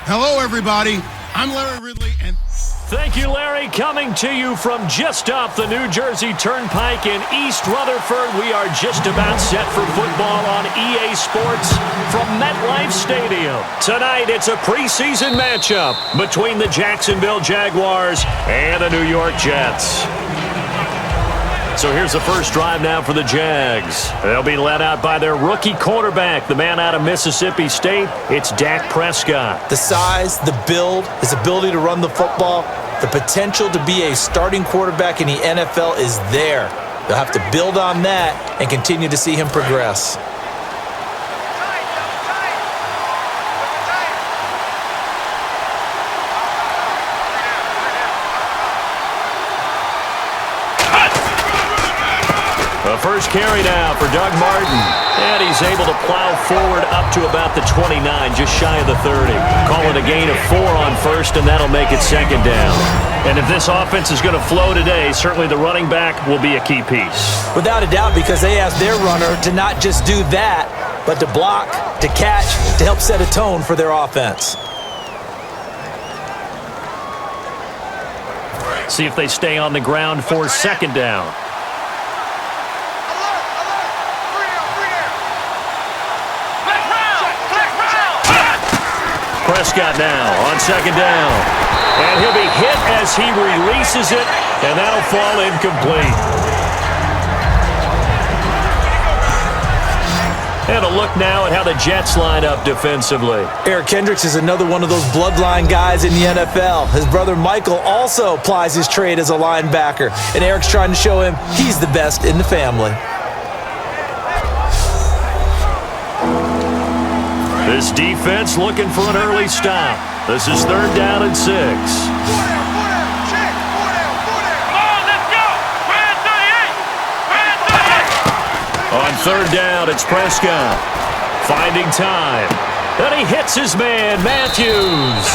Hello, everybody. I'm Larry Ridley, and thank you, Larry. Coming to you from just off the New Jersey Turnpike in East Rutherford. We are just about set for football on EA Sports from MetLife Stadium. Tonight, it's a preseason matchup between the Jacksonville Jaguars and the New York Jets. So here's the first drive now for the Jags. They'll be led out by their rookie quarterback, the man out of Mississippi State. It's Dak Prescott. The size, the build, his ability to run the football, the potential to be a starting quarterback in the NFL is there. They'll have to build on that and continue to see him progress. The first carry now for Doug Martin. And he's able to plow forward up to about the 29, just shy of the 30. Call it a gain of 4 on first, and that'll make it second down. And if this offense is going to flow today, certainly the running back will be a key piece. Without a doubt, because they asked their runner to not just do that, but to block, to catch, to help set a tone for their offense. See if they stay on the ground for second down. Prescott now on second down. And he'll be hit as he releases it, and that'll fall incomplete. And a look now at how the Jets line up defensively. Eric Kendricks is another one of those bloodline guys in the NFL. His brother Michael also plies his trade as a linebacker, and Eric's trying to show him he's the best in the family. This defense looking for an early stop. This is third down and 6. On third down, it's Prescott. Finding time. And he hits his man, Matthews.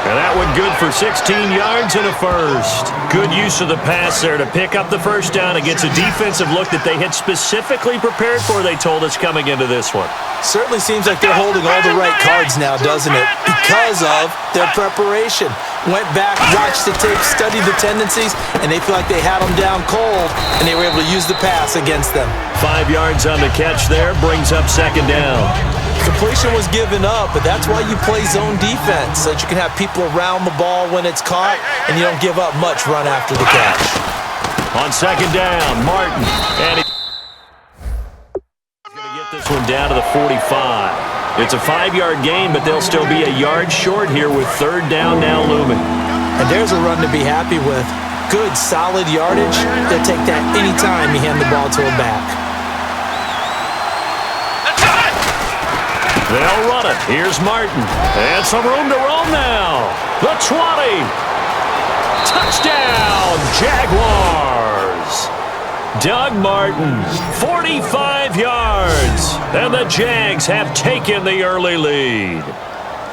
And that one good for 16 yards and a first. Good use of the pass there to pick up the first down against a defensive look that they had specifically prepared for, they told us, coming into this one. Certainly seems like they're holding all the right cards now, doesn't it? Because of their preparation. Went back, watched the tape, studied the tendencies, and they feel like they had them down cold, and they were able to use the pass against them. 5 yards on the catch there, brings up second down. Completion was given up, but that's why you play zone defense, so that you can have people around the ball when it's caught, and you don't give up much run after the catch. On second down, Martin. And he's going to get this one down to the 45. It's a 5-yard gain, but they'll still be a yard short here with third down now looming. And there's a run to be happy with. Good, solid yardage. They'll take that any time you hand the ball to a back. They'll run it. Here's Martin. And some room to roam now. The 20. Touchdown, Jaguars. Doug Martin, 45 yards. And the Jags have taken the early lead.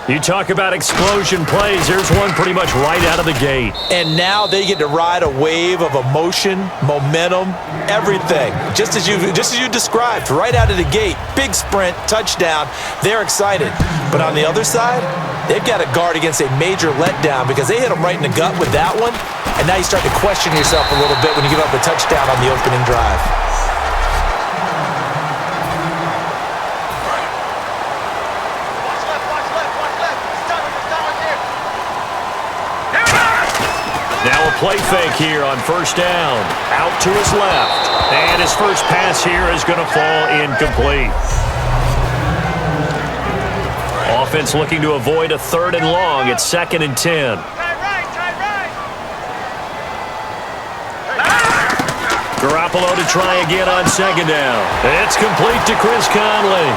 You talk about explosion plays. Here's one pretty much right out of the gate. And now they get to ride a wave of emotion, momentum, everything. Just as you described, right out of the gate. Big sprint, touchdown. They're excited. But on the other side, they've got to guard against a major letdown because they hit them right in the gut with that one. And now you start to question yourself a little bit when you give up a touchdown on the opening drive. Now a play fake here on first down. Out to his left. And his first pass here is going to fall incomplete. Offense looking to avoid a third and long. It's second and 10. Garoppolo to try again on second down. It's complete to Chris Conley.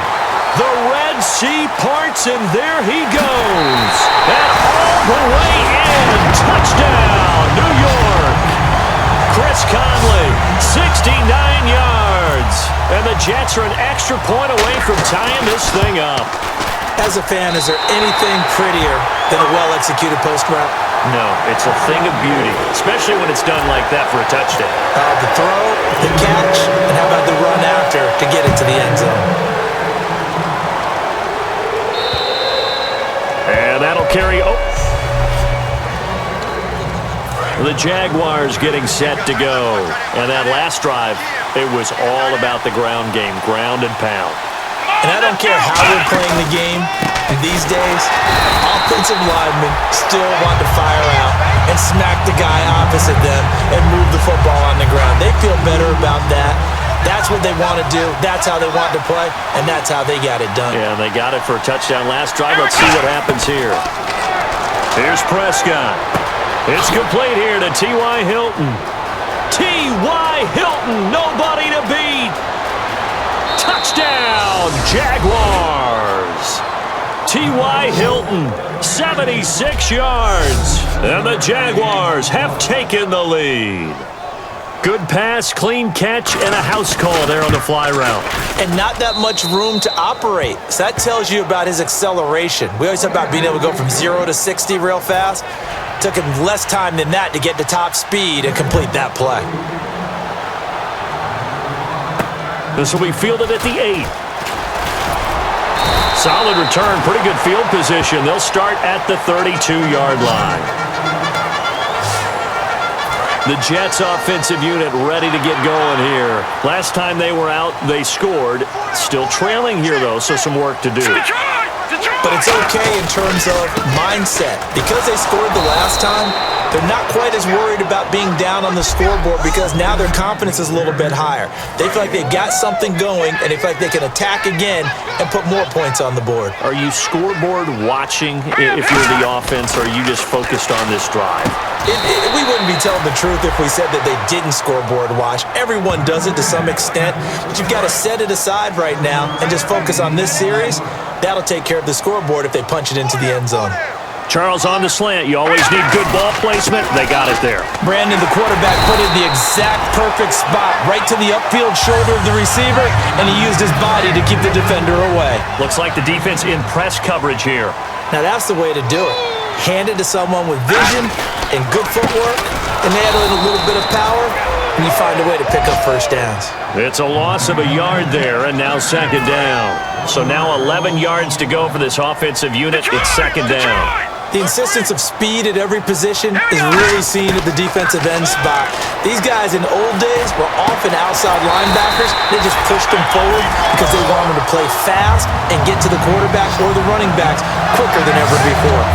The Red Sea parts, and there he goes. And all the way in. Touchdown, New York. Chris Conley, 69 yards. And the Jets are an extra point away from tying this thing up. As a fan, is there anything prettier than a well-executed post route? No, it's a thing of beauty, especially when it's done like that for a touchdown. The throw, the catch, and how about the run after to get it to the end zone? And that'll carry. Oh. The Jaguars getting set to go. And that last drive, it was all about the ground game, ground and pound. And I don't care how they're playing the game these days, offensive linemen still want to fire out and smack the guy opposite them and move the football on the ground. They feel better about that. That's what they want to do. That's how they want to play, and that's how they got it done. Yeah, they got it for a touchdown last drive. Let's see what happens here. Here's Prescott. It's complete here to T.Y. Hilton. T.Y. Hilton, nobody to beat. Touchdown, Jaguars. T.Y. Hilton, 76 yards. And the Jaguars have taken the lead. Good pass, clean catch, and a house call there on the fly route. And not that much room to operate. So that tells you about his acceleration. We always talk about being able to go from 0 to 60 real fast. Took him less time than that to get to top speed and complete that play. This will be fielded at the 8. Solid return, pretty good field position. They'll start at the 32-yard line. The Jets offensive unit ready to get going here. Last time they were out, they scored. Still trailing here, though, so some work to do. But it's okay in terms of mindset. Because they scored the last time, they're not quite as worried about being down on the scoreboard because now their confidence is a little bit higher. They feel like they've got something going, and they feel like they can attack again and put more points on the board. Are you scoreboard watching if you're the offense, or are you just focused on this drive? We wouldn't be telling the truth if we said that they didn't scoreboard watch. Everyone does it to some extent, but you've got to set it aside right now and just focus on this series. That'll take care of the scoreboard if they punch it into the end zone. Charles on the slant. You always need good ball placement. They got it there. Brandon, the quarterback, put it in the exact perfect spot, right to the upfield shoulder of the receiver, and he used his body to keep the defender away. Looks like the defense in press coverage here. Now that's the way to do it. Hand it to someone with vision and good footwork, and add in a little bit of power, and you find a way to pick up first downs. It's a loss of a yard there, and now second down. So now 11 yards to go for this offensive unit. It's second down. The insistence of speed at every position is really seen at the defensive end spot. These guys in old days were often outside linebackers. They just pushed them forward because they wanted to play fast and get to the quarterback or the running backs quicker than ever before.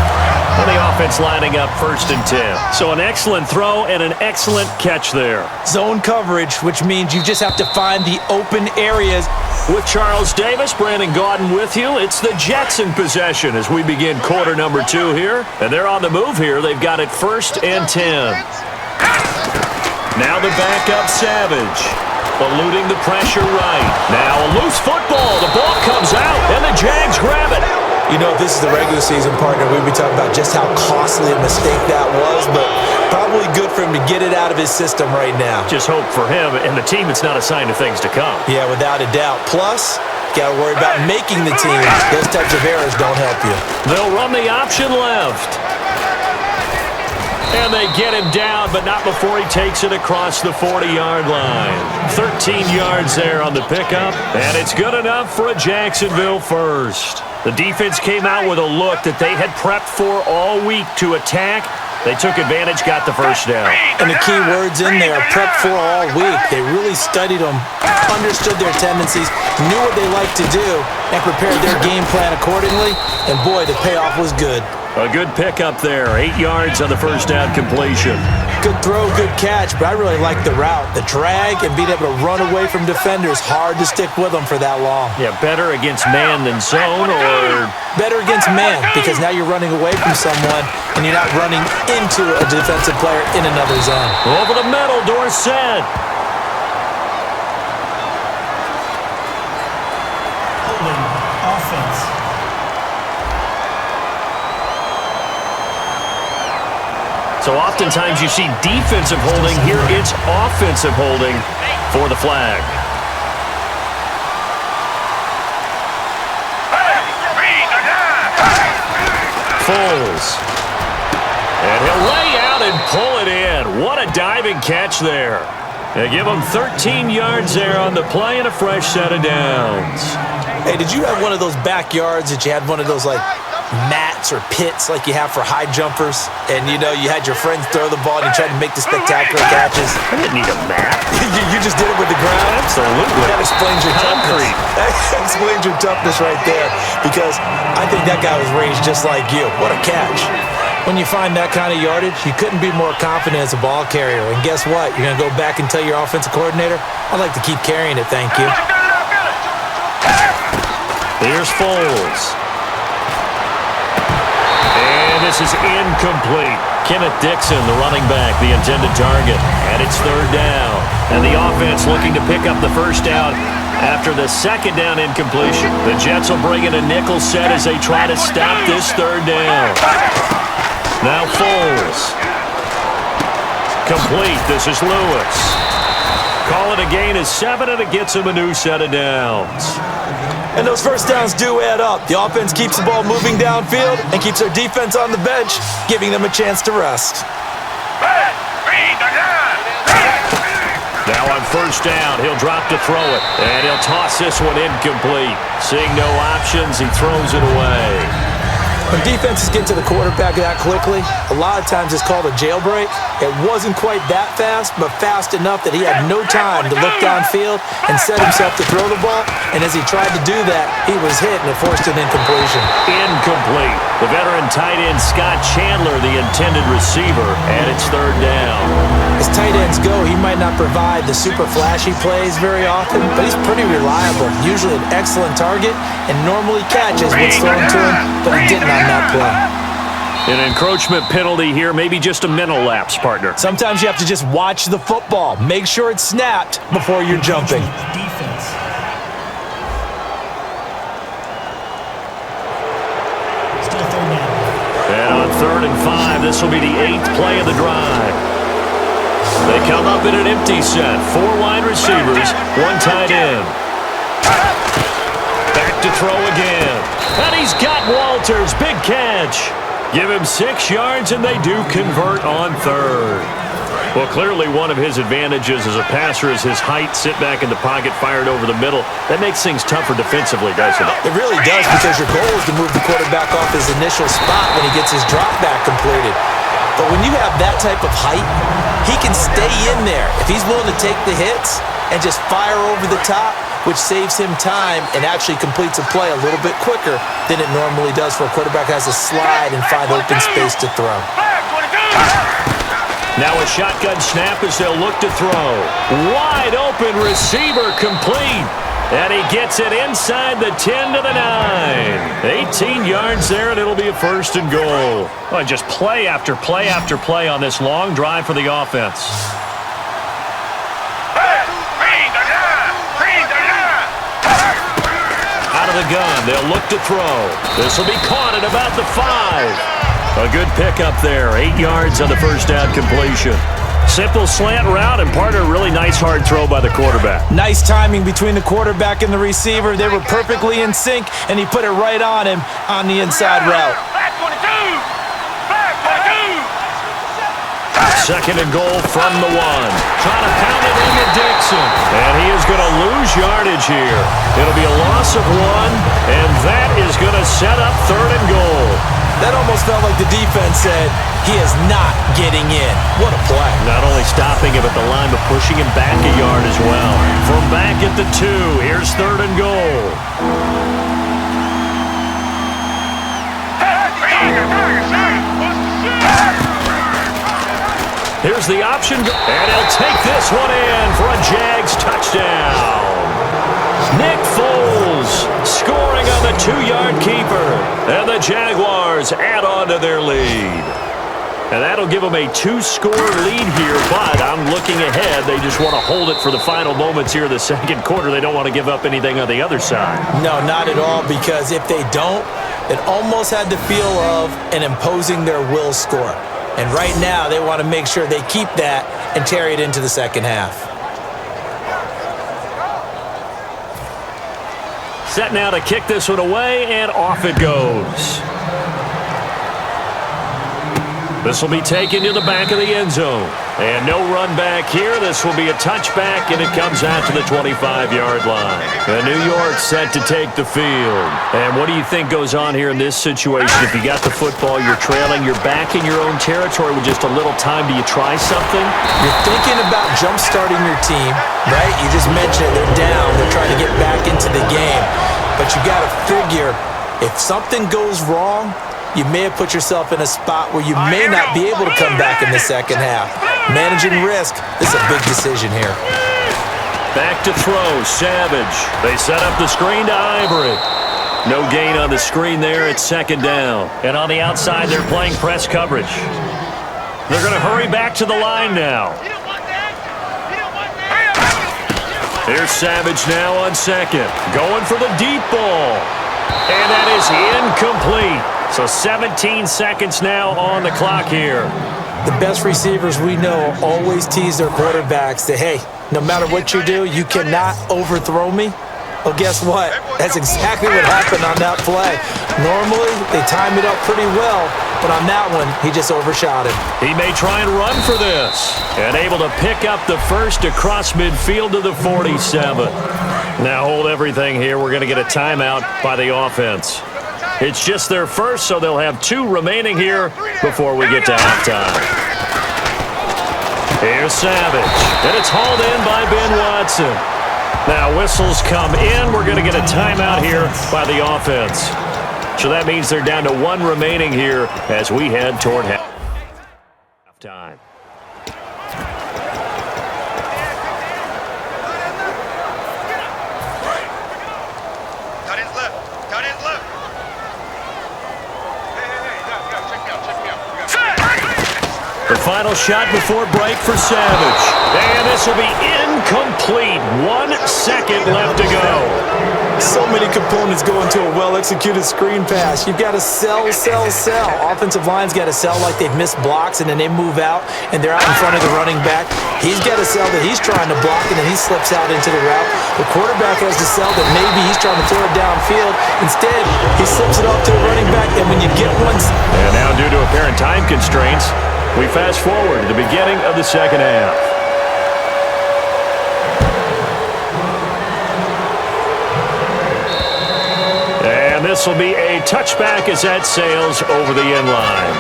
And the offense lining up 1st and 10. So an excellent throw and an excellent catch there. Zone coverage, which means you just have to find the open areas. With Charles Davis, Brandon Gaudin with you. It's the Jets in possession as we begin quarter number 2 here. And they're on the move here. They've got it 1st and 10. Now the backup Savage. Eluding the pressure right. Now a loose football. The ball comes out, and the Jags grab it. You know, if this is the regular season, partner, we'd be talking about just how costly a mistake that was, but probably good for him to get it out of his system right now. Just hope for him and the team it's not a sign of things to come. Yeah, without a doubt. Plus, got to worry about making the team. Those types of errors don't help you. They'll run the option left. And they get him down, but not before he takes it across the 40-yard line. 13 yards there on the pickup, and it's good enough for a Jacksonville first. The defense came out with a look that they had prepped for all week to attack. They took advantage, got the first down. And the key words in there, prepped for all week. They really studied them, understood their tendencies, knew what they liked to do, and prepared their game plan accordingly. And boy, the payoff was good. A good pickup there, 8 yards on the first down completion. Good throw, good catch, but I really like the route. The drag and being able to run away from defenders, hard to stick with them for that long. Yeah, better against man than zone, or? Better against man, because now you're running away from someone and you're not running into a defensive player in another zone. Over the middle, Dorsett. Holding offense. So oftentimes you see defensive holding. Here it's offensive holding for the flag. Foles. And he'll lay out and pull it in. What a diving catch there. They give him 13 yards there on the play and a fresh set of downs. Hey, did you have one of those backyards that you had one of those, like, mats or pits like you have for high jumpers, and you had your friends throw the ball and you tried to make the spectacular catches. I didn't need a mat. you just did it with the ground? Absolutely. That explains your toughness. That explains your toughness right there, because I think that guy was raised just like you. What a catch. When you find that kind of yardage, you couldn't be more confident as a ball carrier. And guess what? You're going to go back and tell your offensive coordinator, I'd like to keep carrying it, thank you. Here's Foles. And this is incomplete. Kenneth Dixon, the running back, the intended target. And it's third down. And the offense looking to pick up the first down after the second down incompletion. The Jets will bring in a nickel set as they try to stop this third down. Now Foles. Complete. This is Lewis. Call it a gain of 7, and it gets him a new set of downs. And those first downs do add up. The offense keeps the ball moving downfield and keeps their defense on the bench, giving them a chance to rest. Now on first down, he'll drop to throw it, and he'll toss this one incomplete. Seeing no options, he throws it away. When defenses get to the quarterback that quickly, a lot of times it's called a jailbreak. It wasn't quite that fast, but fast enough that he had no time to look downfield and set himself to throw the ball. And as he tried to do that, he was hit and it forced an incompletion. Incomplete. The veteran tight end Scott Chandler, the intended receiver, and it's third down. As tight ends go, he might not provide the super flashy plays very often, but he's pretty reliable, usually an excellent target, and normally catches what's thrown to him, but he didn't on that play. An encroachment penalty here, maybe just a mental lapse, partner. Sometimes you have to just watch the football. Make sure it's snapped before you're jumping. Defense. Still third down. And on 3rd and 5, this will be the 8th play of the drive. They come up in an empty set. 4 wide receivers, 1 tight end. Back to throw again. And he's got Walters. Big catch. Give him 6 yards, and they do convert on 3rd. Well, clearly one of his advantages as a passer is his height. Sit back in the pocket, fired over the middle. That makes things tougher defensively, doesn't it? It really does, because your goal is to move the quarterback off his initial spot when he gets his drop back completed. But when you have that type of height, he can stay in there if he's willing to take the hits and just fire over the top, which saves him time and actually completes a play a little bit quicker than it normally does for a quarterback who has to slide and find open space to throw. Now a shotgun snap as they'll look to throw. Wide open receiver complete. And he gets it inside the 10 to the 9. 18 yards there, and it'll be a 1st and goal. Oh, just play after play after play on this long drive for the offense. Out of the gun, they'll look to throw. This will be caught at about the 5. A good pickup there. 8 yards on the first down completion. Simple slant route, and partner, really nice hard throw by the quarterback. Nice timing between the quarterback and the receiver. They were perfectly in sync, and he put it right on him on the inside route. 2nd and goal from the 1. Trying to pound it into Dixon. And he is going to lose yardage here. It'll be a loss of 1, and that is going to set up 3rd and goal. That almost felt like the defense said, he is not getting in. What a play. Not only stopping him at the line, but pushing him back a yard as well. From back at the 2, here's 3rd and goal. Here's the option, and he'll take this one in for a Jags touchdown. Nick Foles scoring on the 2-yard keeper, and the Jaguars add on to their lead. And that'll give them a 2-score lead here, but I'm looking ahead. They just want to hold it for the final moments here of the 2nd quarter. They don't want to give up anything on the other side. No, not at all, because if they don't, it almost had the feel of an imposing their will score. And right now, they want to make sure they keep that and carry it into the second half. Set now to kick this one away, and off it goes. This will be taken to the back of the end zone. And no run back here. This will be a touchback, and it comes out to the 25-yard line. And New York set to take the field. And what do you think goes on here in this situation? If you got the football, you're trailing, you're back in your own territory with just a little time. Do you try something? You're thinking about jump-starting your team, right? You just mentioned it. They're down. They're trying to get back into the game. But you got to figure, if something goes wrong, you may have put yourself in a spot where you may not be able to come back in the second half. Managing risk is a big decision here. Back to throw, Savage. They set up the screen to Ivory. No gain on the screen there. It's second down. And on the outside, they're playing press coverage. They're going to hurry back to the line now. Here's Savage now on second. Going for the deep ball. And that is incomplete. So 17 seconds now on the clock here. The best receivers we know always tease their quarterbacks that, hey, no matter what you do, you cannot overthrow me. Well, guess what? That's exactly what happened on that play. Normally, they time it up pretty well, but on that one, he just overshot it. He may try and run for this. And able to pick up the first across midfield to the 47. Now hold everything here. We're going to get a timeout by the offense. It's just their first, so they'll have 2 remaining here before we get to halftime. Here's Savage, and it's hauled in by Ben Watson. Now whistles come in. We're going to get a timeout here by the offense. So that means they're down to 1 remaining here as we head toward halftime. The final shot before break for Savage. And this will be incomplete. 1 second left to go. So many components go into a well-executed screen pass. You've got to sell. Offensive line's got to sell like they've missed blocks, and then they move out, and they're out in front of the running back. He's got to sell that he's trying to block, and then he slips out into the route. The quarterback has to sell that maybe he's trying to throw it downfield. Instead, he slips it off to the running back, and when you get one... And now, due to apparent time constraints, we fast forward to the beginning of the second half. And this will be a touchback as that sails over the end line.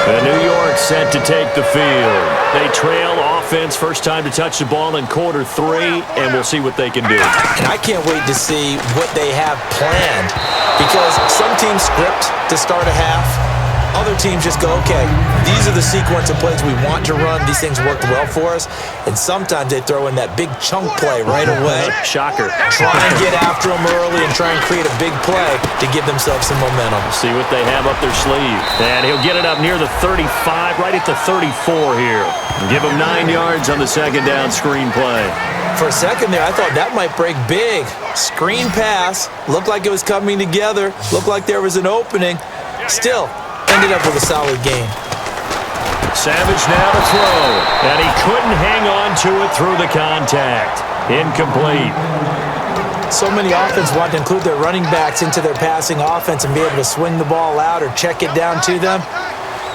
And New York set to take the field. They trail offense, first time to touch the ball in quarter 3, and we'll see what they can do. And I can't wait to see what they have planned, because some teams script to start a half. Other teams just go, okay, these are the sequence of plays we want to run. These things worked well for us. And sometimes they throw in that big chunk play right away. Shocker. Try and get after them early and try and create a big play to give themselves some momentum. See what they have up their sleeve. And he'll get it up near the 35, right at the 34 here. And give him 9 yards on the second down screen play. For a second there, I thought that might break big. Screen pass. Looked like it was coming together. Looked like there was an opening. Still, ended up with a solid game. Savage now to throw. And he couldn't hang on to it through the contact. Incomplete. So many offenses want to include their running backs into their passing offense and be able to swing the ball out or check it down to them.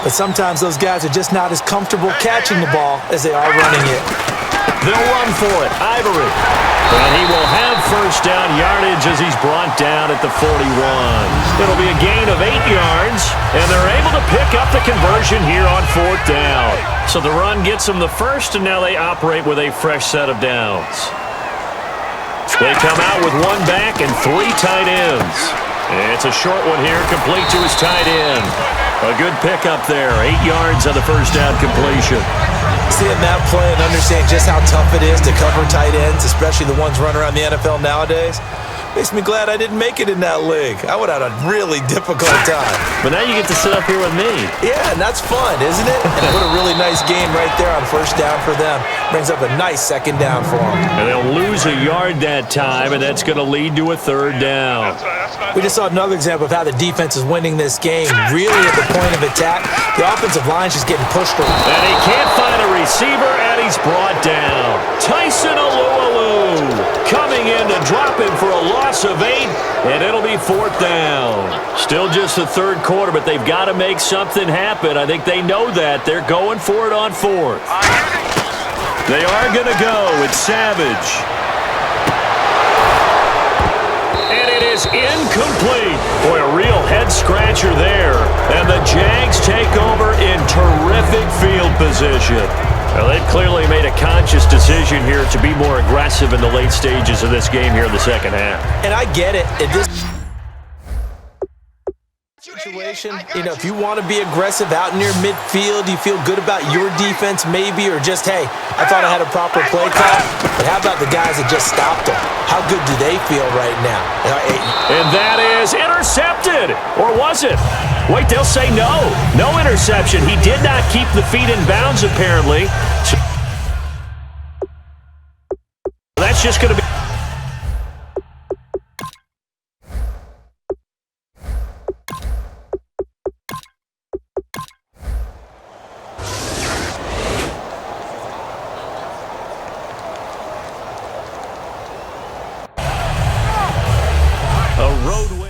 But sometimes those guys are just not as comfortable catching the ball as they are running it. They'll run for it. Ivory. And he will have first down yardage as he's brought down at the 41. It'll be a gain of 8 yards, and they're able to pick up the conversion here on 4th down. So the run gets them the first, and now they operate with a fresh set of downs. They come out with 1 back and 3 tight ends. It's a short one here, complete to his tight end. A good pickup there, 8 yards on the first down completion. Seeing that play and understanding just how tough it is to cover tight ends, especially the ones running around the NFL nowadays, makes me glad I didn't make it in that league. I would have had a really difficult time. But now you get to sit up here with me. Yeah, and that's fun, isn't it? And what a really nice game right there on first down for them. Brings up a nice second down for them. And they'll lose a yard that time, and that's going to lead to a 3rd down. We just saw another example of how the defense is winning this game. Really at the point of attack, the offensive line's just getting pushed around. And he can't find a receiver, and he's brought down. Tyson Alualu coming in to drop him for a long loss of 8, and it'll be 4th down. Still just the third quarter, but they've got to make something happen. I think they know that. They're going for it on 4th. They are going to go with Savage. And it is incomplete. Boy, a real head-scratcher there. And the Jags take over in terrific field position. Well, they've clearly made a conscious decision here to be more aggressive in the late stages of this game here in the second half. And I get it. In this situation, if you want to be aggressive out in your midfield, you feel good about your defense maybe, or just, hey, I thought I had a proper play call. But how about the guys that just stopped them? How good do they feel right now? And that is intercepted. Or was it? Wait, they'll say no. No interception. He did not keep the feet in bounds, apparently. So that's just going to be... a roadway.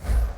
out.